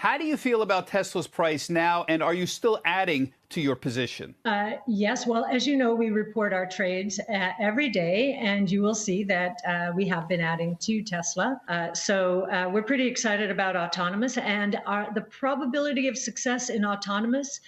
How do you feel about Tesla's price now, and are you still adding to your position? Yes, well, as you know, we report our trades every day, and you will see that we have been adding to Tesla. So we're pretty excited about autonomous, and the probability of success in autonomous,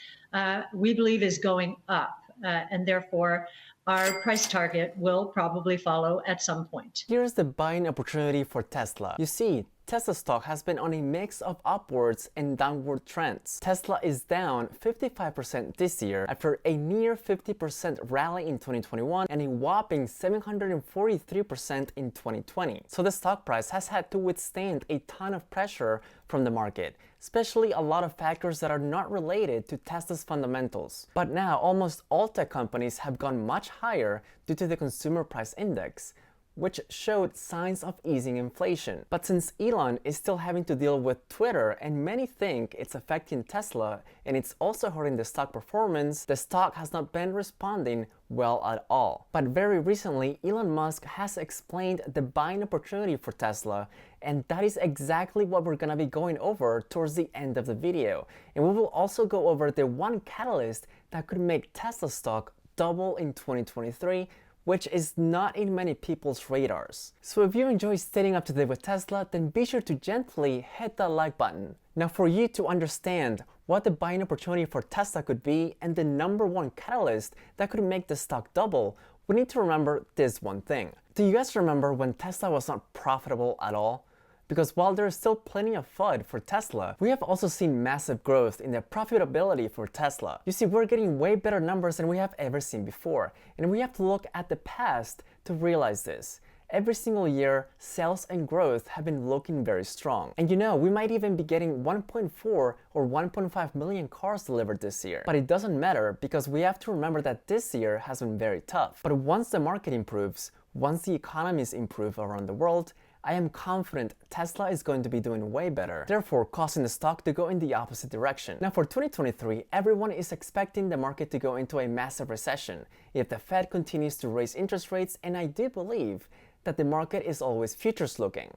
we believe, is going up, and therefore our price target will probably follow at some point. Here's the buying opportunity for Tesla. You see, Tesla stock has been on a mix of upwards and downward trends. Tesla is down 55% this year after a near 50% rally in 2021 and a whopping 743% in 2020. So the stock price has had to withstand a ton of pressure from the market, especially a lot of factors that are not related to Tesla's fundamentals. But now almost all tech companies have gone much higher due to the consumer price index, which showed signs of easing inflation. But since Elon is still having to deal with Twitter and many think it's affecting Tesla and it's also hurting the stock performance, the stock has not been responding well at all. But very recently, Elon Musk has explained the buying opportunity for Tesla, and that is exactly what we're gonna be going over towards the end of the video. And we will also go over the one catalyst that could make Tesla stock double in 2023, which is not in many people's radars. So if you enjoy staying up to date with Tesla, then be sure to gently hit that like button. Now for you to understand what the buying opportunity for Tesla could be and the number one catalyst that could make the stock double, we need to remember this one thing. Do you guys remember when Tesla was not profitable at all? Because while there is still plenty of FUD for Tesla, we have also seen massive growth in the profitability for Tesla. You see, we're getting way better numbers than we have ever seen before, and we have to look at the past to realize this. Every single year, sales and growth have been looking very strong. And you know, we might even be getting 1.4 or 1.5 million cars delivered this year. But it doesn't matter because we have to remember that this year has been very tough. But once the market improves, once the economies improve around the world, I am confident Tesla is going to be doing way better, therefore causing the stock to go in the opposite direction. Now for 2023, everyone is expecting the market to go into a massive recession if the Fed continues to raise interest rates, and I do believe that the market is always futures looking.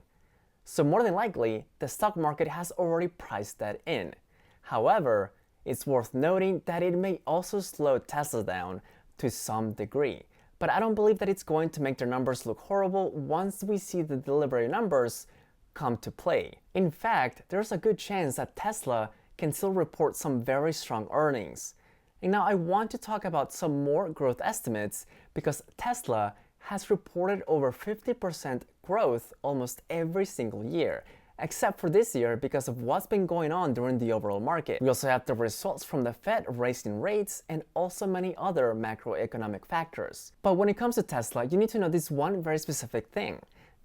So more than likely, the stock market has already priced that in. However, it's worth noting that it may also slow Tesla down to some degree. But I don't believe that it's going to make their numbers look horrible once we see the delivery numbers come to play. In fact, there's a good chance that Tesla can still report some very strong earnings. And now I want to talk about some more growth estimates because Tesla has reported over 50% growth almost every single year, except for this year because of what's been going on during the overall market. We also have the results from the Fed raising rates and also many other macroeconomic factors. But when it comes to Tesla, you need to know this one very specific thing.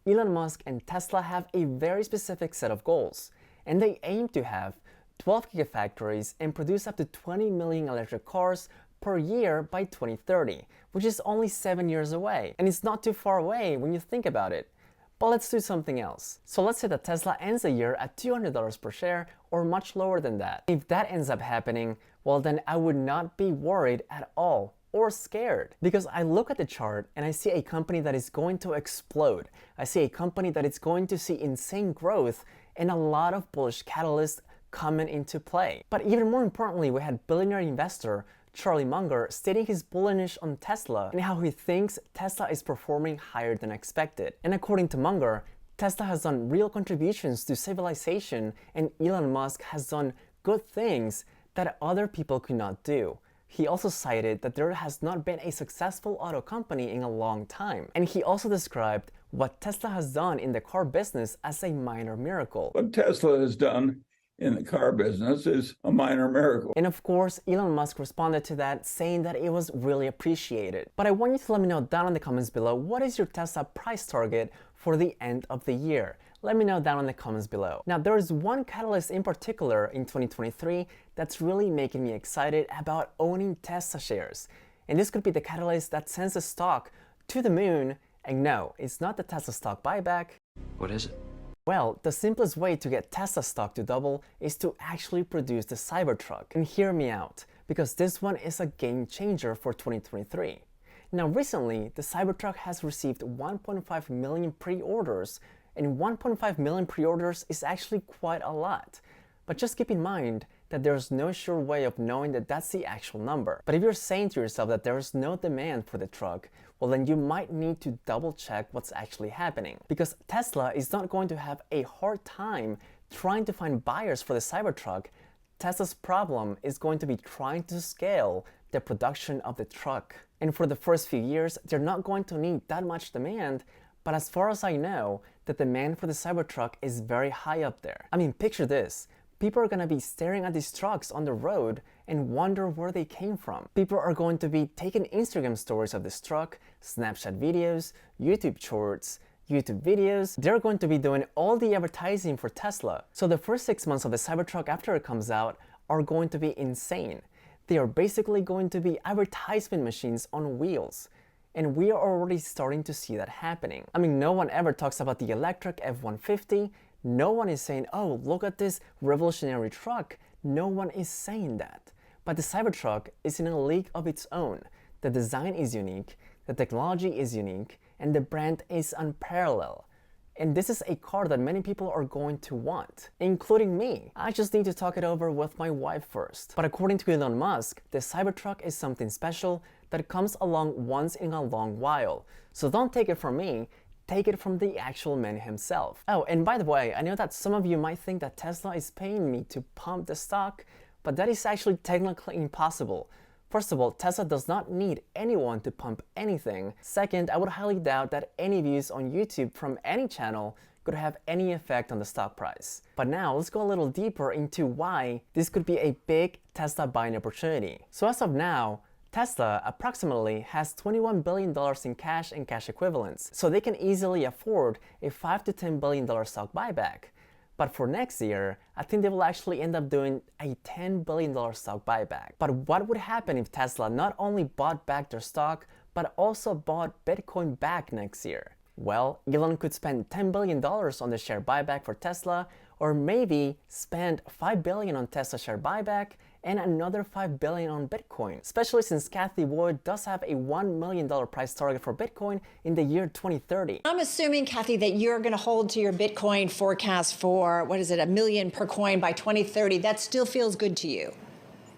Elon Musk and Tesla have a very specific set of goals, and they aim to have 12 gigafactories and produce up to 20 million electric cars per year by 2030, which is only 7 years away. And it's not too far away when you think about it. But let's do something else. So let's say that Tesla ends the year at $200 per share or much lower than that. If that ends up happening, well then I would not be worried at all or scared, because I look at the chart and I see a company that is going to explode. I see a company that is going to see insane growth and a lot of bullish catalysts coming into play. But even more importantly, we had billionaire investor Charlie Munger stating his bullishness on Tesla and how he thinks Tesla is performing higher than expected. And according to Munger, Tesla has done real contributions to civilization and Elon Musk has done good things that other people could not do. He also cited that there has not been a successful auto company in a long time. And he also described what Tesla has done in the car business as a minor miracle. What Tesla has done in the car business is a minor miracle. And of course, Elon Musk responded to that saying that it was really appreciated. But I want you to let me know down in the comments below, what is your Tesla price target for the end of the year? Let me know down in the comments below. Now, there is one catalyst in particular in 2023 that's really making me excited about owning Tesla shares. And this could be the catalyst that sends the stock to the moon. And no, it's not the Tesla stock buyback. What is it? Well, the simplest way to get Tesla stock to double is to actually produce the Cybertruck. And hear me out, because this one is a game changer for 2023. Now recently, the Cybertruck has received 1.5 million pre-orders, and 1.5 million pre-orders is actually quite a lot. But just keep in mind that there's no sure way of knowing that that's the actual number. But if you're saying to yourself that there is no demand for the truck, well then you might need to double check what's actually happening. Because Tesla is not going to have a hard time trying to find buyers for the Cybertruck. Tesla's problem is going to be trying to scale the production of the truck. And for the first few years, they're not going to need that much demand, but as far as I know, the demand for the Cybertruck is very high up there. I mean, picture this. People are going to be staring at these trucks on the road and wonder where they came from. People are going to be taking Instagram stories of this truck, Snapchat videos, YouTube shorts, YouTube videos. They're going to be doing all the advertising for Tesla. So the first 6 months of the Cybertruck after it comes out are going to be insane. They are basically going to be advertisement machines on wheels. And we are already starting to see that happening. I mean, no one ever talks about the electric F-150. No one is saying, oh, look at this revolutionary truck. No one is saying that. But the Cybertruck is in a league of its own. The design is unique, the technology is unique, and the brand is unparalleled. And this is a car that many people are going to want, including me. I just need to talk it over with my wife first. But according to Elon Musk, the Cybertruck is something special that comes along once in a long while. So don't take it from me, take it from the actual man himself. Oh, and by the way, I know that some of you might think that Tesla is paying me to pump the stock, but that is actually technically impossible. First of all, Tesla does not need anyone to pump anything. Second, I would highly doubt that any views on YouTube from any channel could have any effect on the stock price. But now let's go a little deeper into why this could be a big Tesla buying opportunity. So as of now, Tesla approximately has $21 billion in cash and cash equivalents, so they can easily afford a $5 to $10 billion stock buyback. But for next year, I think they will actually end up doing a $10 billion stock buyback. But what would happen if Tesla not only bought back their stock, but also bought Bitcoin back next year? Well, Elon could spend $10 billion on the share buyback for Tesla, or maybe spend $5 billion on Tesla share buyback and another $5 billion on Bitcoin, especially since Cathie Wood does have a $1 million price target for Bitcoin in the year 2030. I'm assuming, Cathie, that you're going to hold to your Bitcoin forecast for, what is it, $1 million per coin by 2030. That still feels good to you?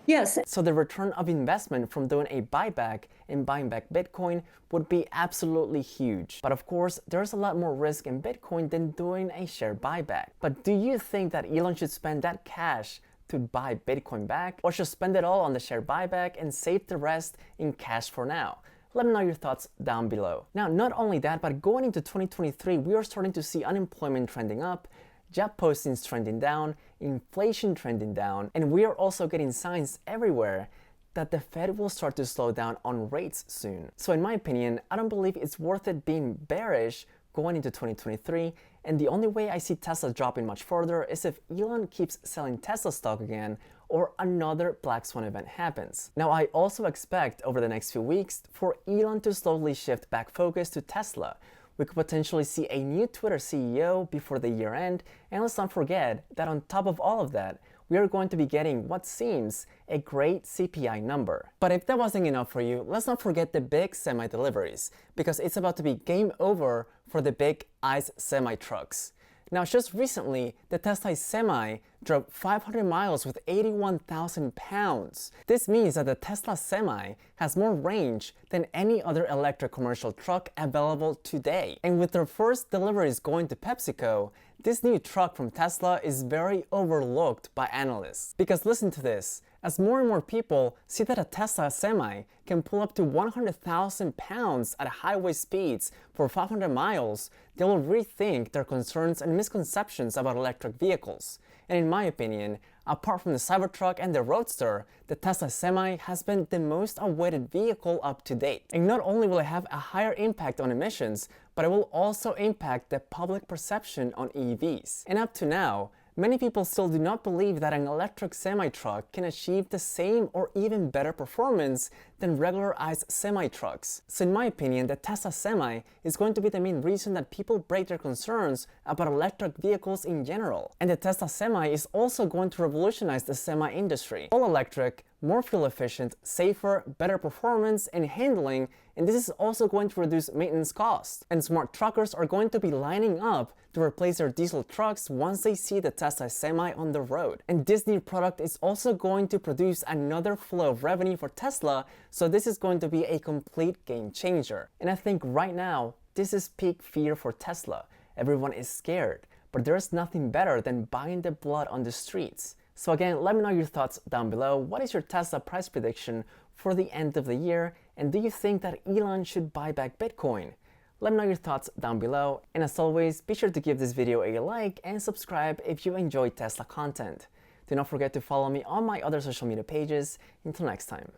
Yes. So the return of investment from doing a buyback and buying back Bitcoin would be absolutely huge. But of course, there's a lot more risk in Bitcoin than doing a share buyback. But do you think that Elon should spend that cash to buy Bitcoin back, or should spend it all on the share buyback and save the rest in cash for now? Let me know your thoughts down below. Now, not only that, but going into 2023, we are starting to see unemployment trending up, job postings trending down, inflation trending down, and we are also getting signs everywhere that the Fed will start to slow down on rates soon. So in my opinion, I don't believe it's worth it being bearish going into 2023, and the only way I see Tesla dropping much further is if Elon keeps selling Tesla stock again or another black swan event happens. Now, I also expect over the next few weeks for Elon to slowly shift back focus to Tesla. We could potentially see a new Twitter CEO before the year end, and let's not forget that on top of all of that, we are going to be getting what seems a great CPI number. But if that wasn't enough for you, let's not forget the big semi deliveries, because it's about to be game over for the big ICE semi trucks. Now, just recently, the Tesla Semi drove 500 miles with 81,000 pounds. This means that the Tesla Semi has more range than any other electric commercial truck available today. And with their first deliveries going to PepsiCo, this new truck from Tesla is very overlooked by analysts. Because listen to this, as more and more people see that a Tesla Semi can pull up to 100,000 pounds at highway speeds for 500 miles, they will rethink their concerns and misconceptions about electric vehicles. And in my opinion, apart from the Cybertruck and the Roadster, the Tesla Semi has been the most awaited vehicle up to date. And not only will it have a higher impact on emissions, but it will also impact the public perception on EVs. And up to now, many people still do not believe that an electric semi-truck can achieve the same or even better performance than regular ICE semi-trucks. So in my opinion, the Tesla Semi is going to be the main reason that people break their concerns about electric vehicles in general. And the Tesla Semi is also going to revolutionize the semi industry. All electric, more fuel efficient, safer, better performance and handling, and this is also going to reduce maintenance costs. And smart truckers are going to be lining up to replace their diesel trucks once they see the Tesla Semi on the road. And this new product is also going to produce another flow of revenue for Tesla, so this is going to be a complete game changer. And I think right now, this is peak fear for Tesla. Everyone is scared, but there's nothing better than buying the blood on the streets. So again, let me know your thoughts down below. What is your Tesla price prediction for the end of the year? And do you think that Elon should buy back Bitcoin? Let me know your thoughts down below. And as always, be sure to give this video a like and subscribe if you enjoy Tesla content. Do not forget to follow me on my other social media pages. Until next time.